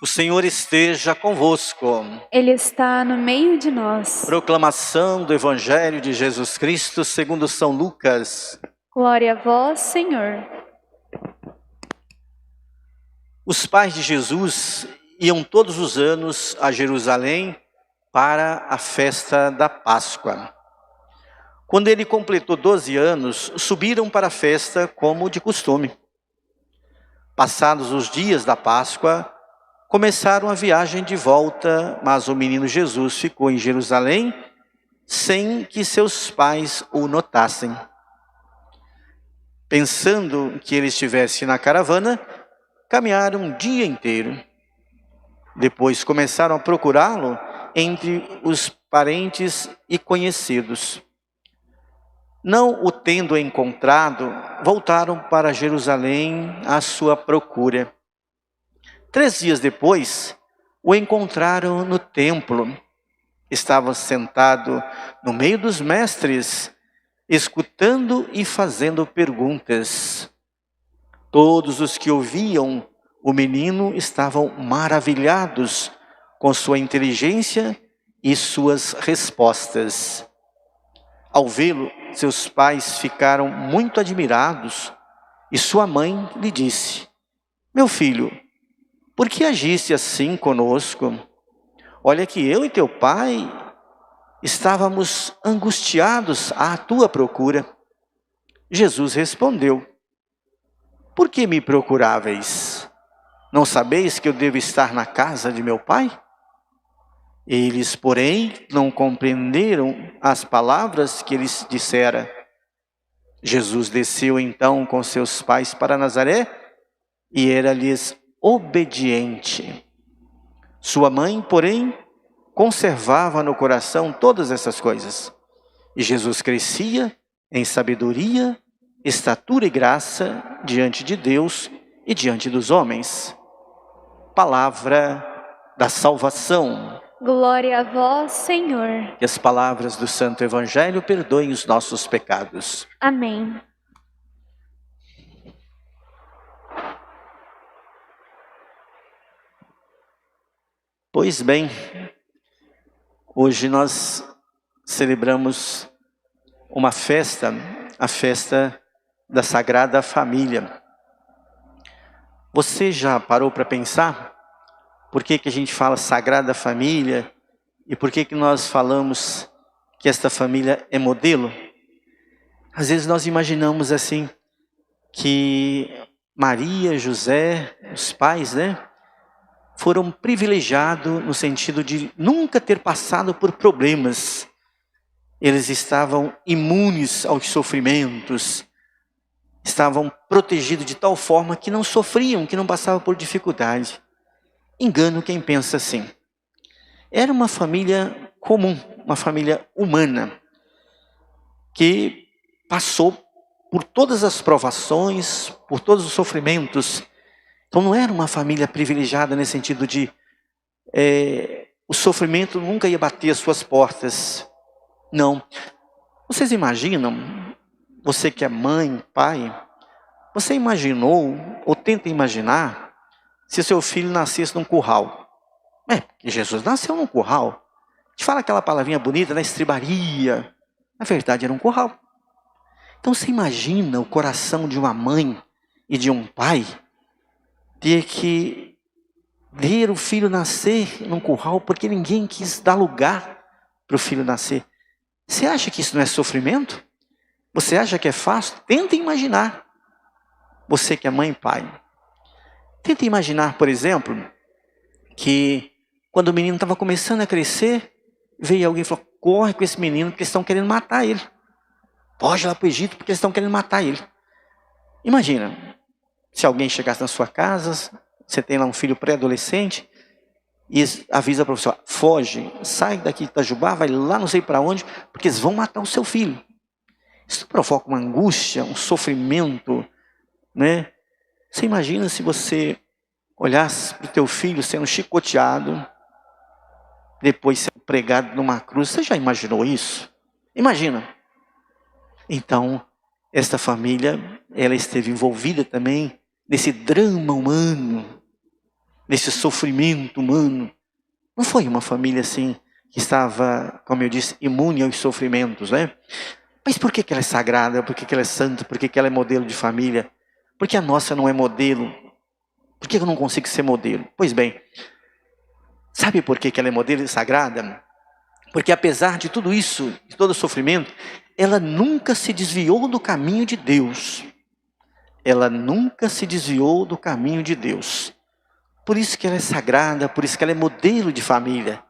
O Senhor esteja convosco. Ele está no meio de nós. Proclamação do Evangelho de Jesus Cristo segundo São Lucas. Glória a vós, Senhor. Os pais de Jesus iam todos os anos a Jerusalém para a festa da Páscoa. Quando ele completou 12 anos, subiram para a festa como de costume. Passados os dias da Páscoa, começaram a viagem de volta, mas o menino Jesus ficou em Jerusalém sem que seus pais o notassem. Pensando que ele estivesse na caravana, caminharam um dia inteiro. Depois começaram a procurá-lo entre os parentes e conhecidos. Não o tendo encontrado, voltaram para Jerusalém à sua procura. 3 dias depois, o encontraram no templo. Estava sentado no meio dos mestres, escutando e fazendo perguntas. Todos os que ouviam o menino estavam maravilhados com sua inteligência e suas respostas. Ao vê-lo, seus pais ficaram muito admirados e sua mãe lhe disse: "Meu filho, por que agiste assim conosco? Olha que eu e teu pai estávamos angustiados à tua procura." Jesus respondeu: "Por que me procuráveis? Não sabeis que eu devo estar na casa de meu pai?" Eles, porém, não compreenderam as palavras que lhes dissera. Jesus desceu então com seus pais para Nazaré e era-lhes obediente. Sua mãe, porém, conservava no coração todas essas coisas. E Jesus crescia em sabedoria, estatura e graça diante de Deus e diante dos homens. Palavra da salvação. Glória a vós, Senhor. Que as palavras do Santo Evangelho perdoem os nossos pecados. Amém. Pois bem, hoje nós celebramos uma festa, a festa da Sagrada Família. Você já parou para pensar por que a gente fala Sagrada Família e por que nós falamos que esta família é modelo? Às vezes nós imaginamos assim, que Maria, José, os pais, foram privilegiados no sentido de nunca ter passado por problemas. Eles estavam imunes aos sofrimentos, estavam protegidos de tal forma que não sofriam, que não passavam por dificuldade. Engano quem pensa assim. Era uma família comum, uma família humana, que passou por todas as provações, por todos os sofrimentos. Então não era uma família privilegiada nesse sentido de o sofrimento nunca ia bater as suas portas. Não. Vocês imaginam, você que é mãe, pai, você imaginou ou tenta imaginar se seu filho nascesse num curral? Jesus nasceu num curral. Te fala aquela palavrinha bonita, na estribaria. Na verdade era um curral. Então você imagina o coração de uma mãe e de um pai ter que ver o filho nascer num curral porque ninguém quis dar lugar para o filho nascer. Você acha que isso não é sofrimento? Você acha que é fácil? Tenta imaginar. Você que é mãe e pai. Tenta imaginar, por exemplo, que quando o menino estava começando a crescer, veio alguém e falou: "Corre com esse menino porque eles estão querendo matar ele. Foge lá para o Egito porque eles estão querendo matar ele." Imagina, se alguém chegasse na sua casa, você tem lá um filho pré-adolescente, e avisa para você: "Foge, sai daqui de Itajubá, vai lá não sei para onde, porque eles vão matar o seu filho." Isso provoca uma angústia, um sofrimento, Você imagina se você olhasse para o teu filho sendo chicoteado, depois sendo pregado numa cruz. Você já imaginou isso? Imagina. Então, esta família, ela esteve envolvida também nesse drama humano. nesse sofrimento humano. Não foi uma família assim, que estava, como eu disse, imune aos sofrimentos, né? Mas por que ela é sagrada? Por que ela é santa? Por que ela é modelo de família? Por que a nossa não é modelo? Por que eu não consigo ser modelo? Pois bem, sabe por que ela é modelo e sagrada? Porque apesar de tudo isso, de todo o sofrimento, ela nunca se desviou do caminho de Deus. Ela nunca se desviou do caminho de Deus. Por isso que ela é sagrada, por isso que ela é modelo de família.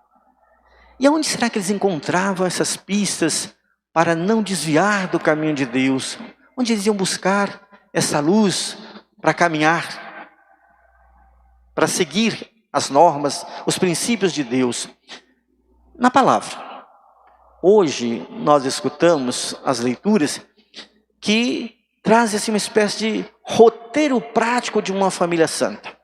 E aonde será que eles encontravam essas pistas para não desviar do caminho de Deus? Onde eles iam buscar essa luz para caminhar, para seguir as normas, os princípios de Deus? Na palavra. Hoje nós escutamos as leituras que trazem assim, uma espécie de roteiro prático de uma família santa.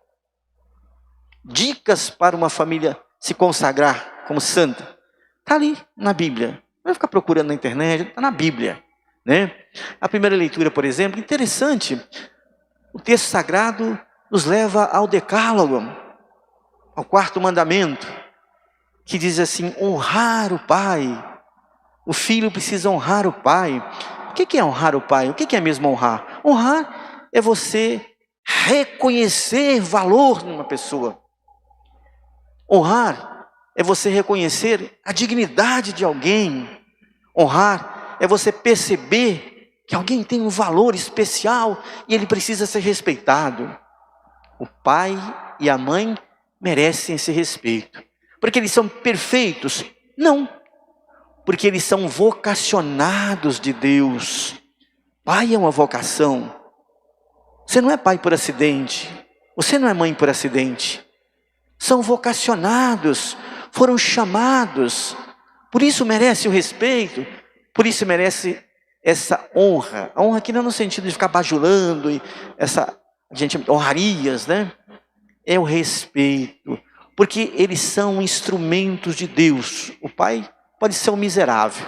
Dicas para uma família se consagrar como santa. Está ali na Bíblia. Não vai ficar procurando na internet, está na Bíblia, né? A primeira leitura, por exemplo, interessante. O texto sagrado nos leva ao decálogo, ao quarto mandamento, que diz assim: honrar o pai. O filho precisa honrar o pai. O que é honrar o pai? O que é mesmo honrar? Honrar é você reconhecer valor numa pessoa. Honrar é você reconhecer a dignidade de alguém. Honrar é você perceber que alguém tem um valor especial e ele precisa ser respeitado. O pai e a mãe merecem esse respeito. Porque eles são perfeitos? Não. Porque eles são vocacionados de Deus. Pai é uma vocação. Você não é pai por acidente. Você não é mãe por acidente. São vocacionados, foram chamados. Por isso merece o respeito. Por isso merece essa honra. A honra aqui não é no sentido de ficar bajulando e essa honrarias, né? É o respeito. Porque eles são instrumentos de Deus. O pai pode ser um miserável,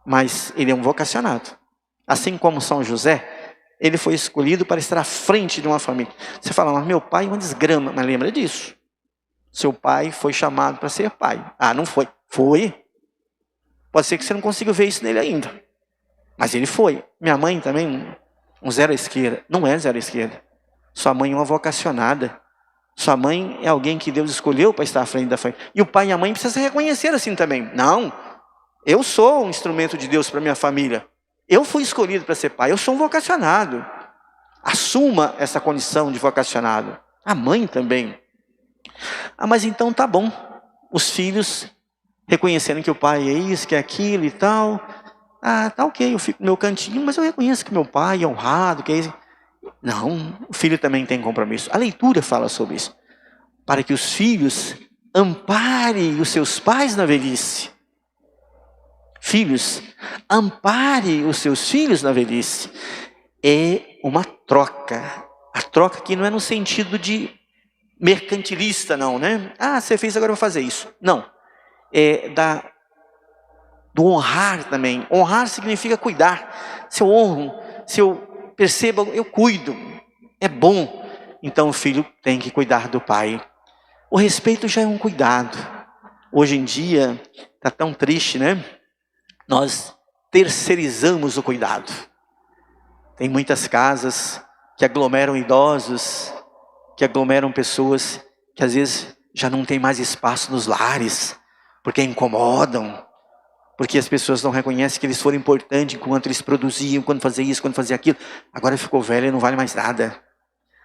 mas ele é um vocacionado. Assim como São José, ele foi escolhido para estar à frente de uma família. Você fala, mas meu pai é uma desgrama. Mas lembra disso. Seu pai foi chamado para ser pai. Ah, não foi. Foi. Pode ser que você não consiga ver isso nele ainda. Mas ele foi. Minha mãe também, um zero à esquerda. Não é zero à esquerda. Sua mãe é uma vocacionada. Sua mãe é alguém que Deus escolheu para estar à frente da família. E o pai e a mãe precisam se reconhecer assim também. Não, eu sou um instrumento de Deus para minha família. Eu fui escolhido para ser pai, eu sou um vocacionado. Assuma essa condição de vocacionado. A mãe também. Ah, mas então tá bom. Os filhos reconhecendo que o pai é isso, que é aquilo e tal. Ah, tá ok, eu fico no meu cantinho, mas eu reconheço que meu pai é honrado, que é isso. Não, o filho também tem compromisso. A leitura fala sobre isso. Para que os filhos amparem os seus pais na velhice. Filhos, ampare os seus filhos na velhice. É uma troca. A troca aqui não é no sentido de mercantilista, não, né? Ah, você fez, agora eu vou fazer isso. Não. É do honrar também. Honrar significa cuidar. Se eu honro, se eu percebo, eu cuido. É bom. Então o filho tem que cuidar do pai. O respeito já é um cuidado. Hoje em dia, está tão triste, né? Nós terceirizamos o cuidado. Tem muitas casas que aglomeram idosos, que aglomeram pessoas que às vezes já não tem mais espaço nos lares, porque incomodam, porque as pessoas não reconhecem que eles foram importantes enquanto eles produziam, quando faziam isso, quando faziam aquilo. Agora ficou velho e não vale mais nada.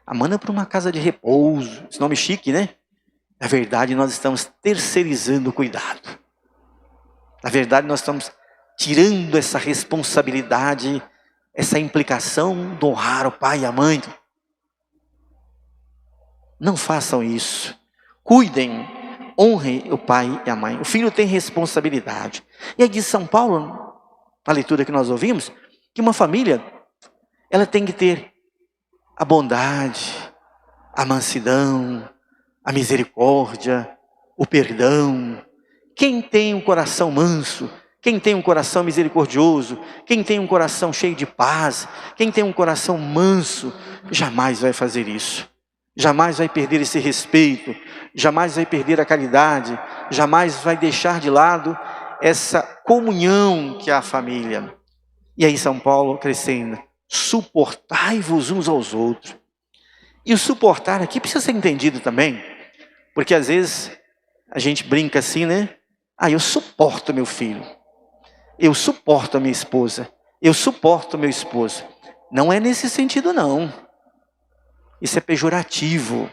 Manda para uma casa de repouso, esse nome chique, né? Na verdade, nós estamos terceirizando o cuidado. Na verdade, nós estamos tirando essa responsabilidade, essa implicação de honrar o pai e a mãe. Não façam isso. Cuidem, honrem o pai e a mãe. O filho tem responsabilidade. E aí diz São Paulo, na leitura que nós ouvimos, que uma família, ela tem que ter a bondade, a mansidão, a misericórdia, o perdão. Quem tem um coração manso, quem tem um coração misericordioso, quem tem um coração cheio de paz, quem tem um coração manso, jamais vai fazer isso. jamais vai perder esse respeito, jamais vai perder a caridade, jamais vai deixar de lado essa comunhão que é a família. E aí São Paulo acrescenta: suportai-vos uns aos outros. E o suportar aqui precisa ser entendido também, porque às vezes a gente brinca assim, né? Eu suporto meu filho, eu suporto a minha esposa, eu suporto meu esposo. Não é nesse sentido não, isso é pejorativo.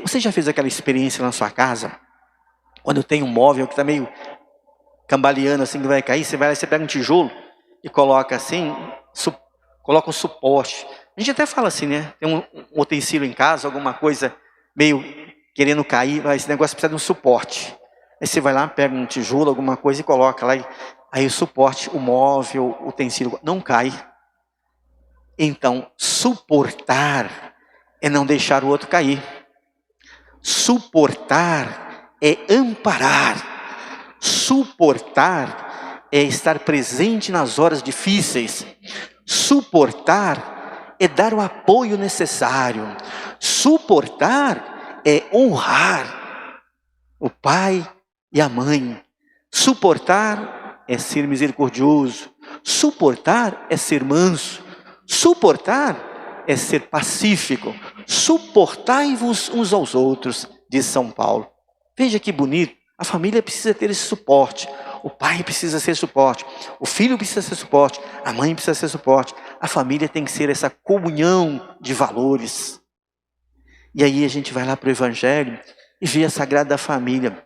Você já fez aquela experiência na sua casa, quando tem um móvel que está meio cambaleando assim, que vai cair, você vai lá, você pega um tijolo e coloca assim, coloca um suporte. A gente até fala assim, né? Tem um utensílio em casa, alguma coisa meio querendo cair, esse negócio precisa de um suporte. Aí você vai lá, pega um tijolo, alguma coisa e coloca lá, aí o suporte, o móvel, o utensílio não cai. Então, suportar é não deixar o outro cair. Suportar é amparar. Suportar é estar presente nas horas difíceis. Suportar é dar o apoio necessário. Suportar é honrar o pai e a mãe. Suportar é ser misericordioso. Suportar é ser manso. Suportar é ser pacífico. Suportai-vos uns aos outros, diz São Paulo. Veja que bonito. A família precisa ter esse suporte. O pai precisa ser suporte. O filho precisa ser suporte. A mãe precisa ser suporte. A família tem que ser essa comunhão de valores. E aí a gente vai lá para o Evangelho e vê a Sagrada Família.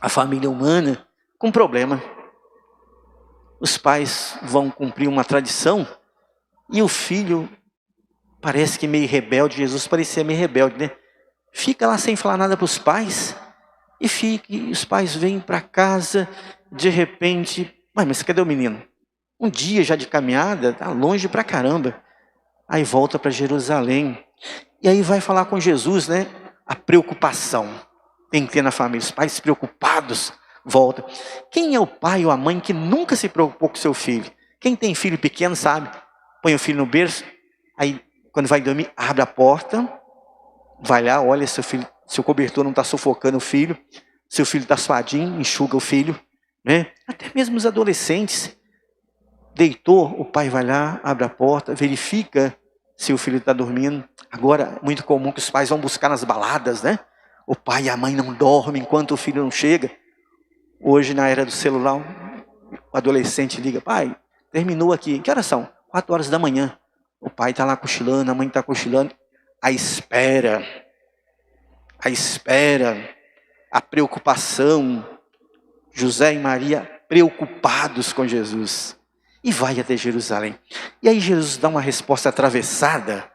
A família humana com problema. Os pais vão cumprir uma tradição e o filho parece que meio rebelde. Jesus parecia meio rebelde, né? Fica lá sem falar nada para os pais. E os pais vêm para casa, de repente, mas cadê o menino? Um dia já de caminhada, está longe pra caramba. Aí volta para Jerusalém. E aí vai falar com Jesus, né? A preocupação tem que ter na família. Os pais preocupados, volta. Quem é o pai ou a mãe que nunca se preocupou com seu filho? Quem tem filho pequeno sabe, põe o filho no berço, aí quando vai dormir, abre a porta, vai lá, olha se o cobertor não está sufocando o filho, se o filho está suadinho, enxuga o filho, né? Até mesmo os adolescentes. Deitou, o pai vai lá, abre a porta, verifica se o filho está dormindo. Agora, é muito comum que os pais vão buscar nas baladas, né? O pai e a mãe não dormem enquanto o filho não chega. Hoje, na era do celular, o adolescente liga: pai, terminou aqui. Que horas são? 4 horas da manhã. O pai está lá cochilando, a mãe está cochilando. A espera, a preocupação. José e Maria preocupados com Jesus. E vai até Jerusalém. E aí Jesus dá uma resposta atravessada.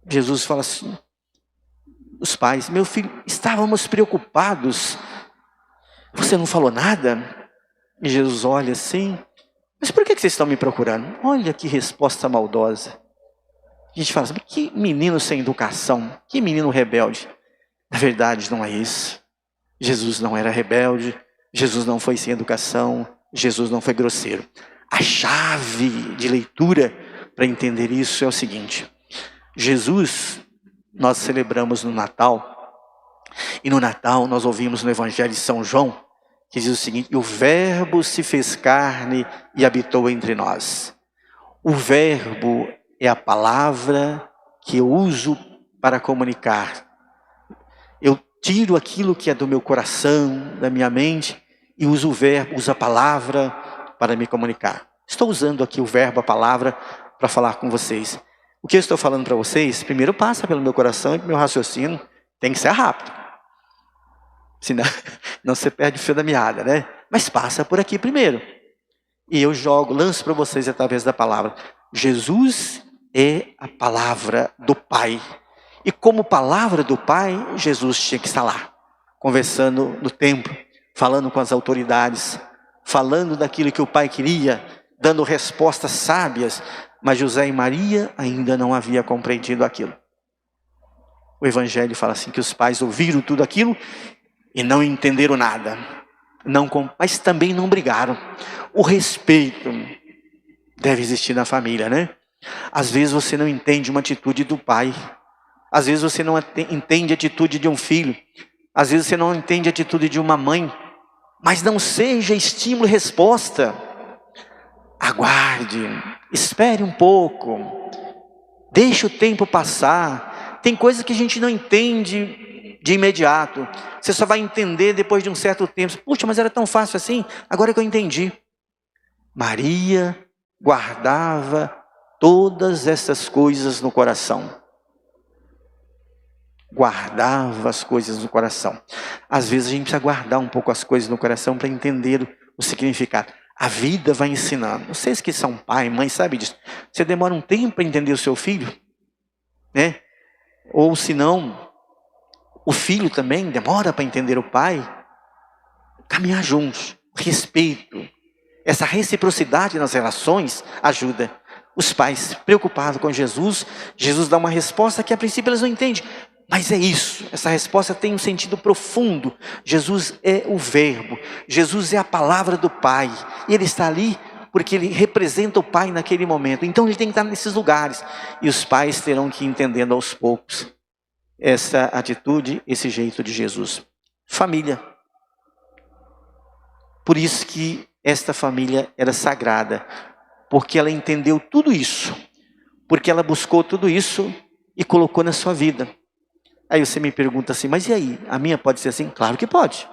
Jesus fala assim: os pais, meu filho, estávamos preocupados. Você não falou nada? E Jesus olha assim: mas por que vocês estão me procurando? Olha que resposta maldosa. A gente fala assim: que menino sem educação, que menino rebelde. Na verdade não é isso. Jesus não era rebelde, Jesus não foi sem educação, Jesus não foi grosseiro. A chave de leitura para entender isso é o seguinte: Jesus, nós celebramos no Natal, e no Natal nós ouvimos no Evangelho de São João, que diz o seguinte: e o Verbo se fez carne e habitou entre nós. O Verbo é a palavra que eu uso para comunicar. Eu tiro aquilo que é do meu coração, da minha mente, e uso o verbo, uso a palavra para me comunicar. Estou usando aqui o verbo, a palavra, para falar com vocês. O que eu estou falando para vocês, primeiro passa pelo meu coração e pelo meu raciocínio, tem que ser rápido. Senão não se perde o fio da meada, né? Mas passa por aqui primeiro. E eu lanço para vocês através da palavra. Jesus é a palavra do Pai. E como palavra do Pai, Jesus tinha que estar lá, conversando no templo, falando com as autoridades, falando daquilo que o Pai queria, dando respostas sábias, mas José e Maria ainda não haviam compreendido aquilo. O Evangelho fala assim, que os pais ouviram tudo aquilo e não entenderam nada, mas também não brigaram. O respeito deve existir na família, né? Às vezes você não entende uma atitude do pai. Às vezes você não entende a atitude de um filho. Às vezes você não entende a atitude de uma mãe. Mas não seja estímulo e resposta. Aguarde, espere um pouco. Deixe o tempo passar. Tem coisas que a gente não entende de imediato. Você só vai entender depois de um certo tempo. Puxa, mas era tão fácil assim? Agora que eu entendi. Maria guardava todas essas coisas no coração. Guardava as coisas no coração. Às vezes a gente precisa guardar um pouco as coisas no coração para entender o significado. A vida vai ensinando. Vocês que são pai, mãe, sabem disso. Você demora um tempo para entender o seu filho, né? Ou se não, o filho também demora para entender o pai. Caminhar juntos, respeito, essa reciprocidade nas relações ajuda. Os pais preocupados com Jesus, Jesus dá uma resposta que a princípio eles não entendem. Mas é isso, essa resposta tem um sentido profundo. Jesus é o verbo, Jesus é a palavra do Pai. E Ele está ali porque Ele representa o Pai naquele momento. Então Ele tem que estar nesses lugares. E os pais terão que ir entendendo aos poucos essa atitude, esse jeito de Jesus. Família. Por isso que esta família era sagrada. Porque ela entendeu tudo isso. Porque ela buscou tudo isso e colocou na sua vida. Aí você me pergunta assim, mas e aí? A minha pode ser assim? Claro que pode.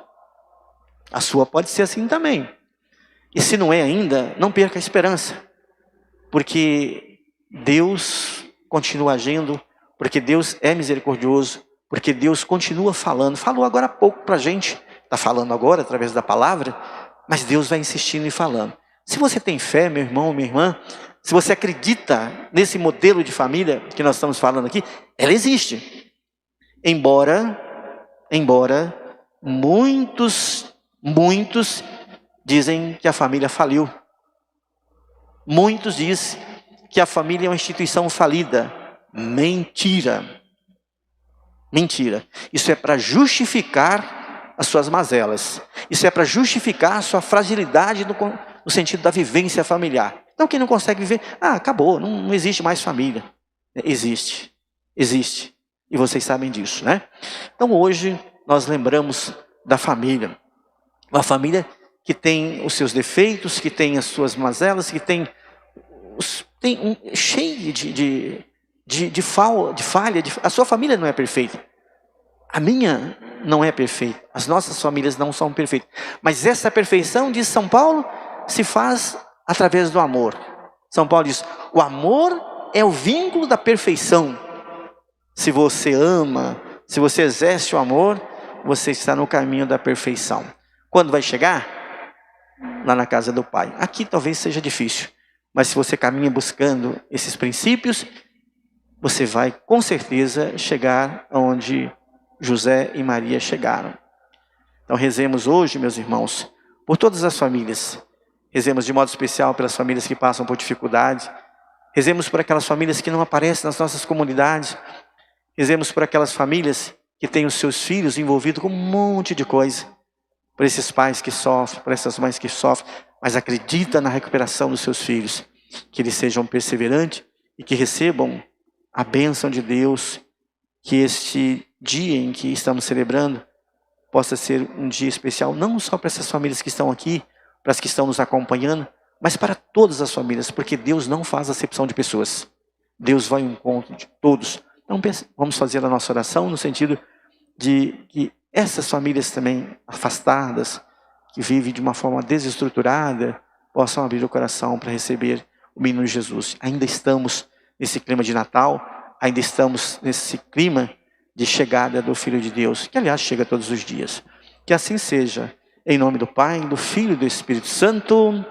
A sua pode ser assim também. E se não é ainda, não perca a esperança. Porque Deus continua agindo, porque Deus é misericordioso, porque Deus continua falando. Falou agora há pouco para a gente, está falando agora através da palavra, mas Deus vai insistindo e falando. Se você tem fé, meu irmão, minha irmã, se você acredita nesse modelo de família que nós estamos falando aqui, ela existe. Embora muitos dizem que a família faliu. Muitos dizem que a família é uma instituição falida. Mentira. Mentira. Isso é para justificar as suas mazelas. Isso é para justificar a sua fragilidade no sentido da vivência familiar. Então quem não consegue viver, acabou, não existe mais família. Existe. E vocês sabem disso, né? Então hoje nós lembramos da família. Uma família que tem os seus defeitos, que tem as suas mazelas, que tem cheio de falha. A sua família não é perfeita. A minha não é perfeita. As nossas famílias não são perfeitas. Mas essa perfeição, diz São Paulo, se faz através do amor. São Paulo diz, o amor é o vínculo da perfeição. Se você ama, se você exerce o amor, você está no caminho da perfeição. Quando vai chegar? Lá na casa do Pai. Aqui talvez seja difícil, mas se você caminha buscando esses princípios, você vai com certeza chegar onde José e Maria chegaram. Então rezemos hoje, meus irmãos, por todas as famílias. Rezemos de modo especial pelas famílias que passam por dificuldade. Rezemos por aquelas famílias que não aparecem nas nossas comunidades. Rezemos por aquelas famílias que têm os seus filhos envolvidos com um monte de coisa. Por esses pais que sofrem, por essas mães que sofrem, mas acredita na recuperação dos seus filhos. Que eles sejam perseverantes e que recebam a bênção de Deus. Que este dia em que estamos celebrando possa ser um dia especial, não só para essas famílias que estão aqui, para as que estão nos acompanhando, mas para todas as famílias, porque Deus não faz acepção de pessoas. Deus vai ao encontro de todos. Então vamos fazer a nossa oração no sentido de que essas famílias também afastadas, que vivem de uma forma desestruturada, possam abrir o coração para receber o menino Jesus. Ainda estamos nesse clima de Natal, ainda estamos nesse clima de chegada do Filho de Deus, que aliás chega todos os dias. Que assim seja, em nome do Pai, do Filho e do Espírito Santo.